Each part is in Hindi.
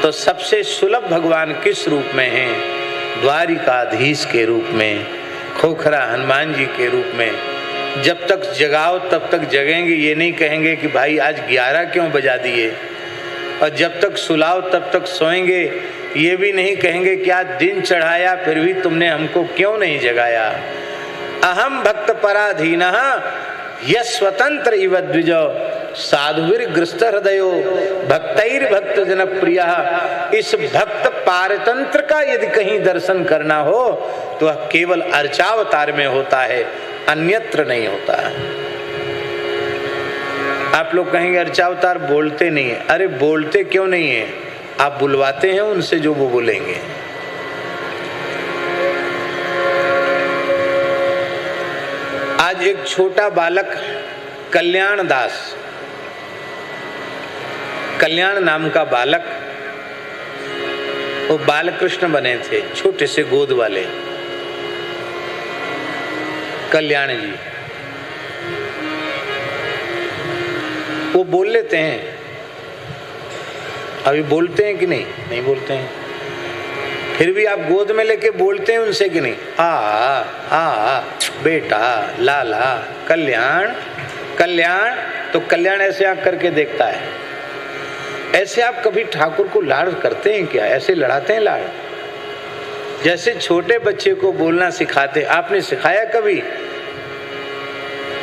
तो सबसे सुलभ भगवान किस रूप में हैं? द्वारिकाधीश के रूप में, खोखरा हनुमान जी के रूप में। जब तक जगाओ तब तक जगेंगे, ये नहीं कहेंगे कि भाई आज 11 क्यों बजा दिए, और जब तक सुलाओ तब तक सोएंगे, ये भी नहीं कहेंगे कि आज दिन चढ़ाया फिर भी तुमने हमको क्यों नहीं जगाया। अहम भक्त पराधीनः यस्वतंत्र इव द्विजो साधुवीर ग्रस्त हृदयो भक्तैर भक्त जन प्रिय। इस भक्त पारतंत्र का यदि कहीं दर्शन करना हो तो वह केवल अर्चावतार में होता है, अन्यत्र नहीं होता है। आप लोग कहेंगे अर्चावतार बोलते नहीं है। अरे बोलते क्यों नहीं है, आप बुलवाते हैं उनसे जो वो बोलेंगे। आज एक छोटा बालक कल्याण दास, कल्याण नाम का बालक, वो बालकृष्ण बने थे, छोटे से गोद वाले कल्याण जी। वो बोल लेते हैं, अभी बोलते हैं कि नहीं? नहीं बोलते हैं। फिर भी आप गोद में लेके बोलते हैं उनसे कि नहीं? आ बेटा, लाला, कल्याण, कल्याण। तो कल्याण ऐसे आंख करके देखता है। ऐसे आप कभी ठाकुर को लाड़ करते हैं क्या? ऐसे लड़ाते हैं लाड़? जैसे छोटे बच्चे को बोलना सिखाते, आपने सिखाया कभी?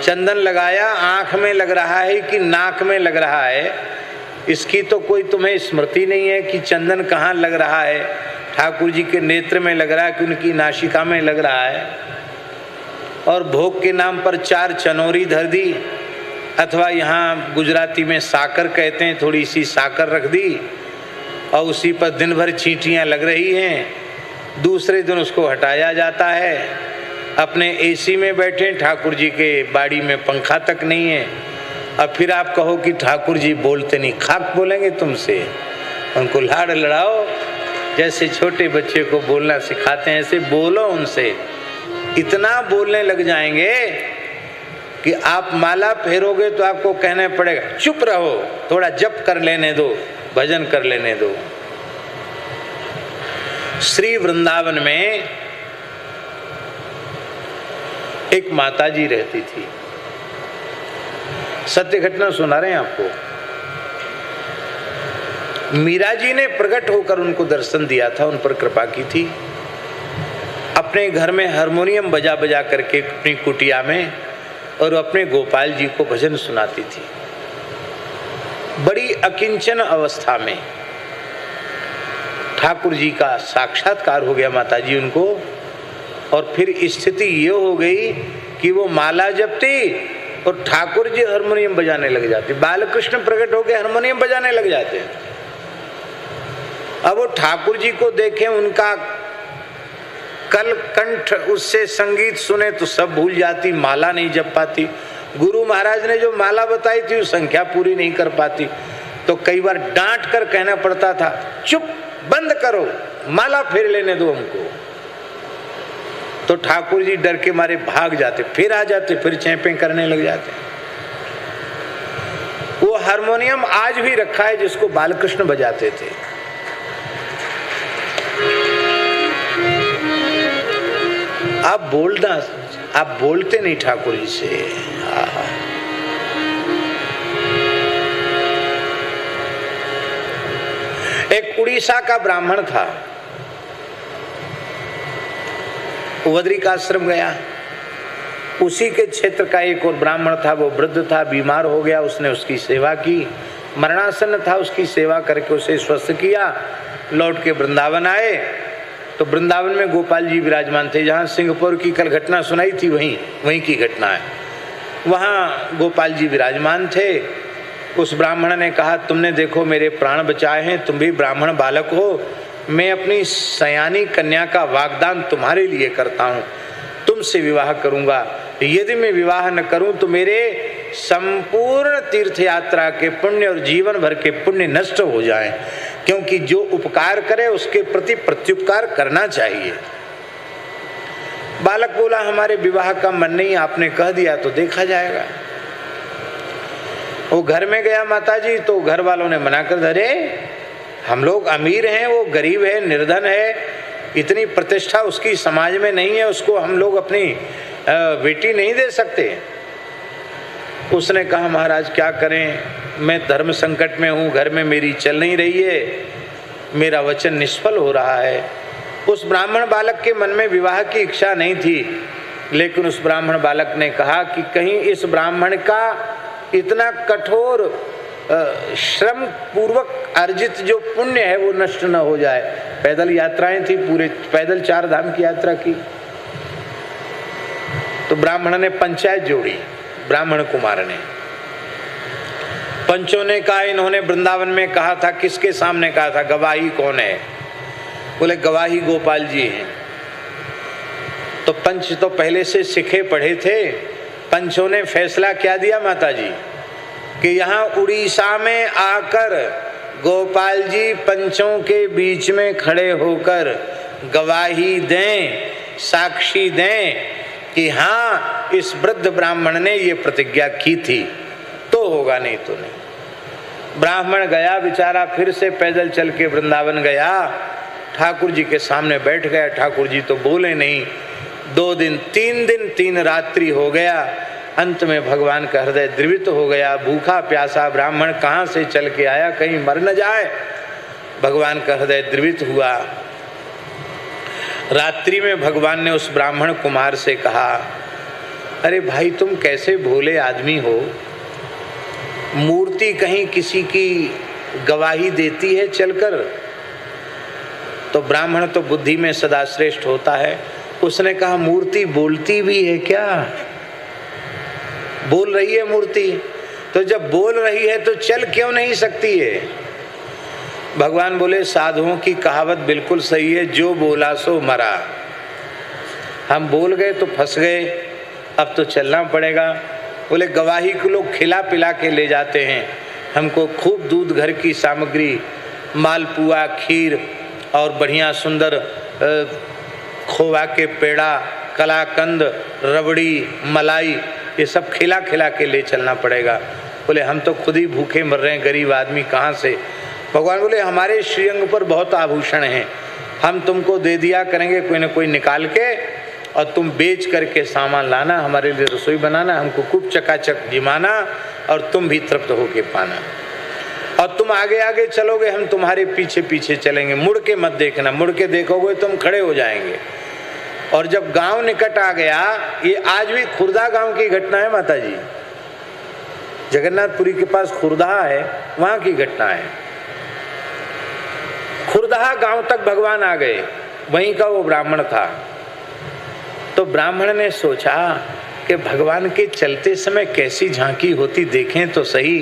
चंदन लगाया, आंख में लग रहा है कि नाक में लग रहा है, इसकी तो कोई तुम्हें स्मृति नहीं है कि चंदन कहाँ लग रहा है। ठाकुर जी के नेत्र में लग रहा है कि उनकी नासिका में लग रहा है। और भोग के नाम पर 4 चनोरी धर दी, अथवा यहाँ गुजराती में साकर कहते हैं, थोड़ी सी साकर रख दी और उसी पर दिन भर चींटियाँ लग रही हैं। दूसरे दिन उसको हटाया जाता है। अपने एसी में बैठे, ठाकुर जी के बाड़ी में पंखा तक नहीं है, अब फिर आप कहो कि ठाकुर जी बोलते नहीं। खाक बोलेंगे तुमसे? उनको लाड़ लड़ाओ, जैसे छोटे बच्चे को बोलना सिखाते हैं ऐसे बोलो उनसे। इतना बोलने लग जाएंगे कि आप माला फेरोगे तो आपको कहना पड़ेगा चुप रहो, थोड़ा जप कर लेने दो, भजन कर लेने दो। श्री वृंदावन में एक माताजी रहती थी। सत्य घटना सुना रहे हैं आपको। मीरा जी ने प्रकट होकर उनको दर्शन दिया था, उन पर कृपा की थी। अपने घर में हारमोनियम बजा बजा करके अपनी कुटिया में, और अपने गोपाल जी को भजन सुनाती थी। बड़ी अकिंचन अवस्था में ठाकुर जी का साक्षात्कार हो गया माता जी उनको, और फिर स्थिति ये हो गई कि वो माला जपती और ठाकुर जी हारमोनियम बजाने लग जाते। बालकृष्ण प्रकट होकर हारमोनियम बजाने लग जाते। अब वो ठाकुर जी को देखें, उनका कल कंठ उससे संगीत सुने तो सब भूल जाती, माला नहीं जप पाती। गुरु महाराज ने जो माला बताई थी वो संख्या पूरी नहीं कर पाती, तो कई बार डांट कर कहना पड़ता था चुप, बंद करो, माला फेर लेने दो हमको। तो ठाकुर जी डर के मारे भाग जाते, फिर आ जाते, फिर चैंपे करने लग जाते। वो हारमोनियम आज भी रखा है जिसको बालकृष्ण बजाते थे। आप बोलते नहीं ठाकुर जी से। एक उड़ीसा का ब्राह्मण था, बद्री का आश्रम गया। उसी के क्षेत्र का एक और ब्राह्मण था, वो वृद्ध था, बीमार हो गया। उसने उसकी सेवा की, मरणासन था, उसकी सेवा करके उसे स्वस्थ किया। लौट के वृंदावन आए तो वृंदावन में गोपाल जी विराजमान थे। जहाँ सिंगापुर की कल घटना सुनाई थी वहीं की घटना है। वहाँ गोपाल जी विराजमान थे। उस ब्राह्मण ने कहा तुमने देखो मेरे प्राण बचाए हैं, तुम भी ब्राह्मण बालक हो, मैं अपनी सयानी कन्या का वाग्दान तुम्हारे लिए करता हूँ, तुमसे विवाह करूँगा। यदि मैं विवाह न करूँ तो मेरे संपूर्ण तीर्थ यात्रा के पुण्य और जीवन भर के पुण्य नष्ट हो जाएं, क्योंकि जो उपकार करे उसके प्रति प्रत्युपकार करना चाहिए। बालक बोला हमारे विवाह का मन नहीं, आपने कह दिया तो देखा जाएगा। वो घर में गया माताजी, तो घर वालों ने मना कर, अरे हम लोग अमीर हैं, वो गरीब है, निर्धन है, इतनी प्रतिष्ठा उसकी समाज में नहीं है, उसको हम लोग अपनी बेटी नहीं दे सकते। उसने कहा महाराज क्या करें, मैं धर्म संकट में हूँ, घर में मेरी चल नहीं रही है, मेरा वचन निष्फल हो रहा है। उस ब्राह्मण बालक के मन में विवाह की इच्छा नहीं थी, लेकिन उस ब्राह्मण बालक ने कहा कि कहीं इस ब्राह्मण का इतना कठोर श्रम पूर्वक अर्जित जो पुण्य है वो नष्ट न हो जाए। पैदल यात्राएं थी, पूरे पैदल 4 धाम की यात्रा की। तो ब्राह्मण ने पंचायत जोड़ी, ब्राह्मण कुमार ने। पंचों ने कहा, इन्होंने वृंदावन में कहा था, किसके सामने कहा था, गवाही कौन है? बोले गवाही गोपाल जी हैं। तो पंच तो पहले से सीखे पढ़े थे। पंचों ने फैसला क्या दिया माता जी कि यहाँ उड़ीसा में आकर गोपाल जी पंचों के बीच में खड़े होकर गवाही दें, साक्षी दें कि हाँ इस वृद्ध ब्राह्मण ने ये प्रतिज्ञा की थी, तो होगा, नहीं तो नहीं। ब्राह्मण गया बेचारा, फिर से पैदल चल के वृंदावन गया, ठाकुर जी के सामने बैठ गया। ठाकुर जी तो बोले नहीं। 2 दिन 3 दिन 3 रात्रि हो गया। अंत में भगवान का हृदय द्रवित हो गया। भूखा प्यासा ब्राह्मण कहाँ से चल के आया, कहीं मर न जाए। भगवान का हृदय द्रवित हुआ। रात्रि में भगवान ने उस ब्राह्मण कुमार से कहा, अरे भाई तुम कैसे भोले आदमी हो, मूर्ति कहीं किसी की गवाही देती है चलकर? तो ब्राह्मण तो बुद्धि में सदा श्रेष्ठ होता है। उसने कहा, मूर्ति बोलती भी है क्या? बोल रही है मूर्ति, तो जब बोल रही है तो चल क्यों नहीं सकती है? भगवान बोले, साधुओं की कहावत बिल्कुल सही है, जो बोला सो मरा। हम बोल गए तो फंस गए, अब तो चलना पड़ेगा। बोले गवाही को लोग खिला पिला के ले जाते हैं, हमको खूब दूध, घर की सामग्री, मालपुआ, खीर और बढ़िया सुंदर खोवा के पेड़ा, कलाकंद, रबड़ी, मलाई, ये सब खिला खिला के ले चलना पड़ेगा। बोले हम तो खुद ही भूखे मर रहे हैं, गरीब आदमी कहाँ से? भगवान बोले, हमारे श्रीअंग पर बहुत आभूषण हैं, हम तुमको दे दिया करेंगे कोई ना कोई निकाल के, और तुम बेच करके सामान लाना, हमारे लिए रसोई बनाना, हमको खूब चकाचक जिमाना और तुम भी तृप्त होके पाना। और तुम आगे आगे चलोगे, हम तुम्हारे पीछे पीछे चलेंगे, मुड़ के मत देखना, मुड़ के देखोगे तुम खड़े हो जाएंगे। और जब गांव निकट आ गया, ये आज भी खुर्दा गांव की घटना है माता जी, जगन्नाथपुरी के पास खुर्दा है, वहां की घटना है। खुर्दा गांव तक भगवान आ गए, वहीं का वो ब्राह्मण था। तो ब्राह्मण ने सोचा कि भगवान के चलते समय कैसी झांकी होती, देखें तो सही।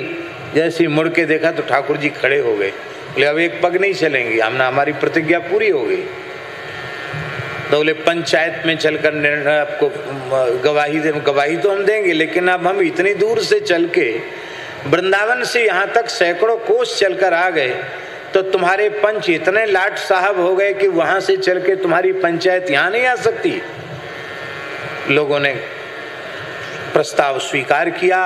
जैसे मुड़ के देखा तो ठाकुर जी खड़े हो गए। बोले अब एक पग नहीं चलेंगे, हमने, हमारी प्रतिज्ञा पूरी हो गई। तो बोले पंचायत में चलकर आपको गवाही तो हम देंगे, लेकिन अब हम इतनी दूर से चल के वृंदावन से यहाँ तक सैकड़ों कोस चलकर आ गए, तो तुम्हारे पंच इतने लाट साहब हो गए कि वहां से चल के तुम्हारी पंचायत यहाँ नहीं आ सकती। लोगों ने प्रस्ताव स्वीकार किया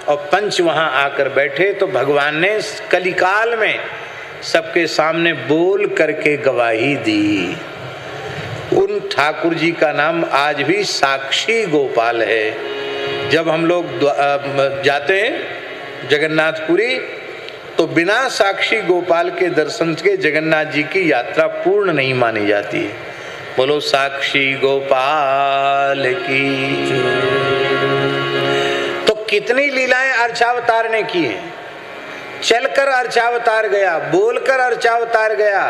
और पंच वहां आकर बैठे। तो भगवान ने कलिकाल में सबके सामने बोल करके गवाही दी। उन ठाकुर जी का नाम आज भी साक्षी गोपाल है। जब हम लोग जाते हैं जगन्नाथपुरी, तो बिना साक्षी गोपाल के दर्शन के जगन्नाथ जी की यात्रा पूर्ण नहीं मानी जाती है। बोलो साक्षी गोपाल की। तो कितनी लीलाएं अर्चावतार ने की हैं। चलकर अर्चावतार गया, बोलकर अर्चावतार गया,